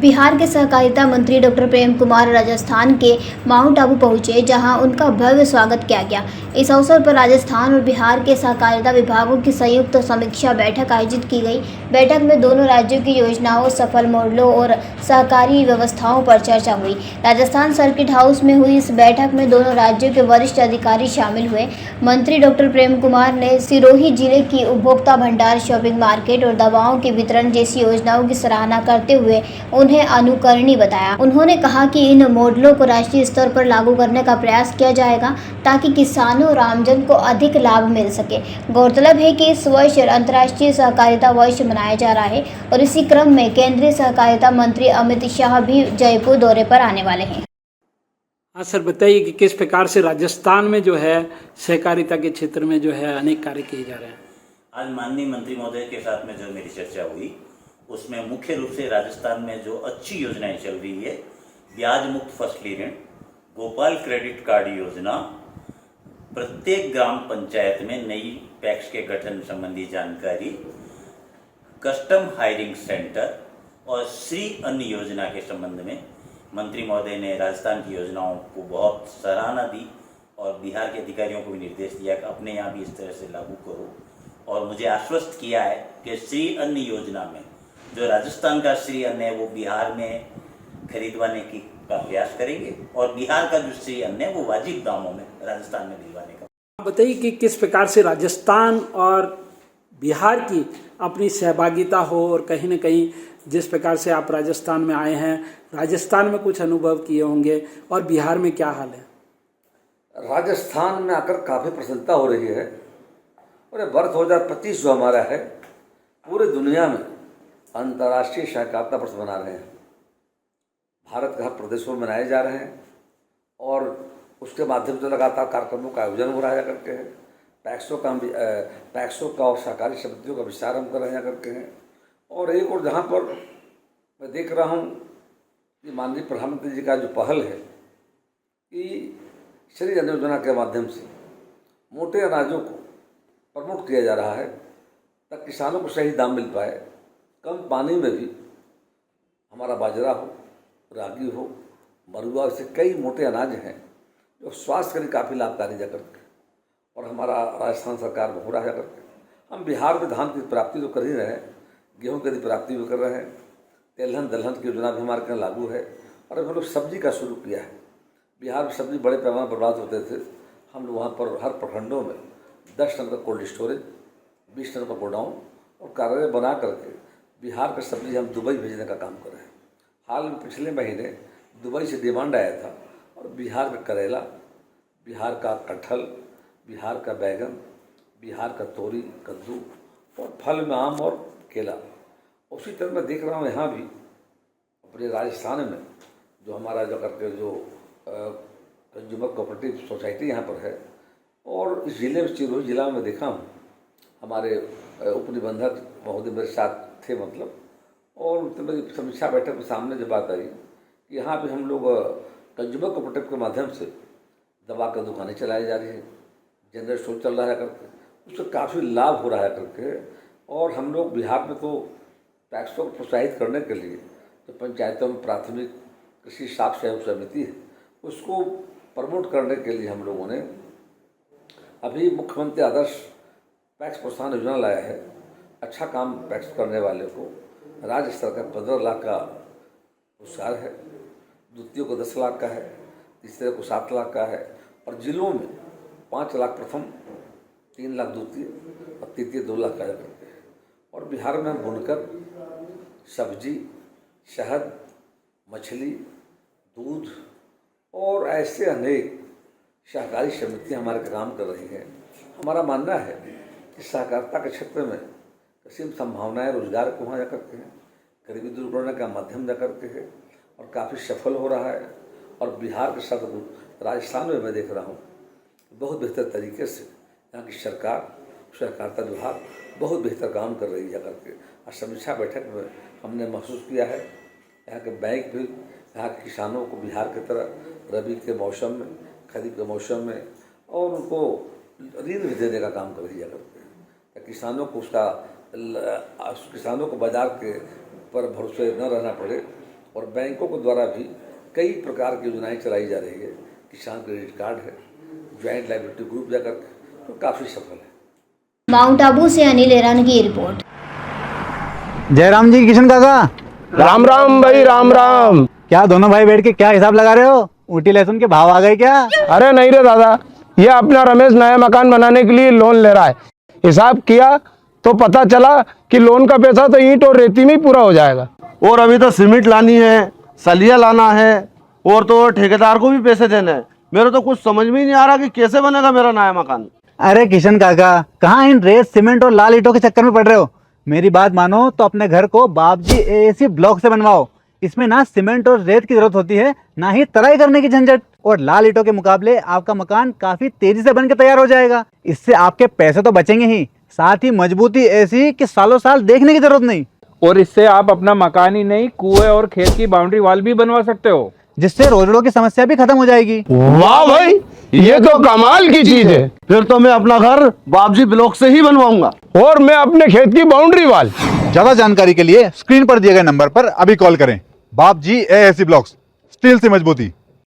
बिहार के सहकारिता मंत्री डॉक्टर प्रेम कुमार राजस्थान के माउंट आबू पहुंचे, जहां उनका भव्य स्वागत किया गया। इस अवसर पर राजस्थान और बिहार के सहकारिता विभागों की संयुक्त समीक्षा बैठक आयोजित की गई। बैठक में दोनों राज्यों की योजनाओं, सफल मॉडलों और सहकारी व्यवस्थाओं पर चर्चा हुई। राजस्थान सर्किट हाउस में हुई इस बैठक में दोनों राज्यों के वरिष्ठ अधिकारी शामिल हुए। मंत्री डॉक्टर प्रेम कुमार ने सिरोही जिले की उपभोक्ता भंडार, शॉपिंग मार्केट और दवाओं के वितरण जैसी योजनाओं की सराहना करते हुए उन्हें अनुकरणीय बताया। उन्होंने कहा कि इन मॉडलों को राष्ट्रीय स्तर पर लागू करने का प्रयास किया जाएगा ताकि किसानों और आमजन को अधिक लाभ मिल सके। गौरतलब है कि इस वर्ष अंतर्राष्ट्रीय सहकारिता वर्ष मनाया जा रहा है और इसी क्रम में केंद्रीय सहकारिता मंत्री अमित शाह भी जयपुर दौरे पर आने वाले हैं। हाँ सर, बताइए कि किस प्रकार से राजस्थान में जो है सहकारिता के क्षेत्र में जो है अनेक कार्य किए जा रहे हैं। आज माननीय मंत्री महोदय के साथ में जो मेरी चर्चा हुई उसमें मुख्य रूप से राजस्थान में जो अच्छी योजनाएं चल रही है, ब्याज मुक्त फसली ऋण, गोपाल क्रेडिट कार्ड योजना, प्रत्येक ग्राम पंचायत में नई पैक्स के गठन संबंधी जानकारी, कस्टम हायरिंग सेंटर और श्री अन्न योजना के संबंध में मंत्री महोदय ने राजस्थान की योजनाओं को बहुत सराहना दी और बिहार के अधिकारियों को भी निर्देश दिया कि अपने यहाँ भी इस तरह से लागू करो। और मुझे आश्वस्त किया है कि श्री अन्न योजना में जो राजस्थान का श्री अन्न है वो बिहार में खरीदवाने का प्रयास करेंगे और बिहार का जो श्री अन्न है वो वाजिब दामों में राजस्थान में दिलवाने का। बताइए कि किस प्रकार से राजस्थान और बिहार की अपनी सहभागिता हो और कहीं न कहीं जिस प्रकार से आप राजस्थान में आए हैं, राजस्थान में कुछ अनुभव किए होंगे और बिहार में क्या हाल है। राजस्थान में आकर काफ़ी प्रसन्नता हो रही है और वर्ष 2025 जो हमारा है पूरे दुनिया में अंतर्राष्ट्रीय सहकारिता वर्ष बना रहे हैं। भारत के हर प्रदेशों में मनाए जा रहे हैं और उसके माध्यम से लगातार कार्यक्रमों का आयोजन हो रहा है करके है। पैक्सों का और सहकारी समितियों का विस्तार हम कर रहे हैं करके हैं। और एक और जहाँ पर मैं देख रहा हूँ कि माननीय प्रधानमंत्री जी का जो पहल है कि श्री अन्न योजना के माध्यम से मोटे अनाजों को प्रमोट किया जा रहा है ताकि किसानों को सही दाम मिल पाए। कम पानी में भी हमारा बाजरा हो, रागी हो, मरुआ, ऐसे कई मोटे अनाज हैं जो स्वास्थ्य के लिए काफ़ी लाभकारी जा करके और हमारा राजस्थान सरकार में हो रहा है करके। हम बिहार में धान की प्राप्ति तो कर ही रहे हैं, गेहूं की प्राप्ति भी कर रहे हैं, तेलहन दलहन की योजना भी हमारे यहाँ लागू है और हम लोग सब्जी का शुरू किया है। बिहार में सब्जी बड़े पैमाने पर बर्बाद होते थे। हम लोग वहाँ पर हर प्रखंडों में 10 टन का कोल्ड स्टोरेज, 20 टन का गोडाउन और कार्यालय बना करके बिहार का सब्जी हम दुबई भेजने का काम कर रहे हैं। हाल में पिछले महीने दुबई से डिमांड आया था और बिहार का करेला, बिहार का कटहल, बिहार का बैगन, बिहार का तोरी, कद्दू और फल में आम और केला। उसी तरह मैं देख रहा हूँ यहाँ भी अपने राजस्थान में जो हमारा जो करके जो कंज्यूमर कोऑपरेटिव सोसाइटी यहाँ पर है और इस जिले में सिरोही जिला में देखा हूँ हमारे उप निबंधक महोदय मेरे साथ थे और मेरी समीक्षा बैठक में सामने जब बात आई कि यहाँ पे हम लोग कंज्यूमर कोऑपरेटिव के माध्यम से दवा की दुकानें चलाई जा रही है, जनरल स्टोर चल रहा है करके, उससे काफ़ी लाभ हो रहा है करके। और हम लोग बिहार में तो पैक्सों को प्रोत्साहित करने के लिए जो पंचायतों में प्राथमिक कृषि साख सहयोग समिति है उसको प्रमोट करने के लिए हम लोगों ने अभी मुख्यमंत्री आदर्श पैक्स प्रोत्साहन योजना लाया है। अच्छा काम पैक्स करने वाले को राज्य स्तर का 15 लाख का पुरस्कार है, द्वितीय को 10 लाख का है, तीसरे को 7 लाख का है और जिलों में 5 लाख प्रथम, 3 लाख द्वितीय और तृतीय 2 लाख का करते हैं। और बिहार में हम बुनकर, सब्जी, शहद, मछली, दूध और ऐसे अनेक सहकारी समितियाँ हमारे काम कर रही हैं। हमारा मानना है कि सहकारिता के क्षेत्र में असीम संभावनाएं रोजगार को वहाँ जा करके हैं, गरीबी दूर करने का माध्यम जा करके है और काफ़ी सफल हो रहा है। और बिहार के साथ राजस्थान में मैं देख रहा हूँ बहुत बेहतर तरीके से यहाँ की सरकार, सहकारिता विभाग बहुत बेहतर काम कर रही है करके। और समीक्षा बैठक में हमने महसूस किया है यहाँ के बैंक भी यहाँ के किसानों को बिहार की तरह रबी के मौसम में, खरीफ के मौसम में और उनको ऋण भी देने का काम कर रही है करके। किसानों को किसानों को बाजार के पर भरोसे न रहना पड़े और बैंकों के द्वारा भी कई प्रकार की योजनाएं चलाई जा रही है। किसान क्रेडिट कार्ड है, ज्वाइंट लायबिलिटी ग्रुप जाकर तो काफ़ी सफल है। माउंट आबू से अनिल एरान की रिपोर्ट। जयराम जी, किशन काका। राम राम भाई, राम राम। क्या दोनों भाई बैठ के क्या हिसाब लगा रहे हो? ऊटी लहसुन के भाव आ गए क्या? अरे नहीं रे दादा, ये अपना रमेश नया मकान बनाने के लिए लोन ले रहा है। हिसाब किया तो पता चला कि लोन का पैसा तो ईंट और रेती में ही पूरा हो जाएगा। और अभी तो सीमेंट लानी है, सलिया लाना है और तो ठेकेदार को भी पैसे देने हैं। मेरे तो कुछ समझ में ही नहीं आ रहा कि कैसे बनेगा मेरा नया मकान। अरे किशन काका, कहाँ इन रेत सीमेंट और लाल ईंटों के चक्कर में पड़ रहे हो? मेरी बात मानो तो अपने घर को बाबजी एएसी ब्लॉक से बनवाओ। इसमें ना सीमेंट और रेत की जरूरत होती है, ना ही तराई करने की झंझट। और लाल ईंटों के मुकाबले आपका मकान काफी तेजी से बनकर तैयार हो जाएगा। इससे आपके पैसे तो बचेंगे ही, साथ ही मजबूती ऐसी कि सालों साल देखने की जरूरत नहीं। और इससे आप अपना मकान ही नहीं, कुएं और खेत की बाउंड्री वॉल भी बनवा सकते हो, जिससे रोजड़ों की समस्या भी खत्म हो जाएगी। वाह भाई, ये तो कमाल की चीज है। फिर तो मैं अपना घर बाबजी ब्लॉक से ही बनवाऊंगा। और मैं अपने खेत की बाउंड्री वॉल। ज्यादा जानकारी के लिए स्क्रीन पर दिए गए नंबर पर अभी कॉल करें। बाबजी एएसी ब्लॉक्स, स्टील से मजबूती।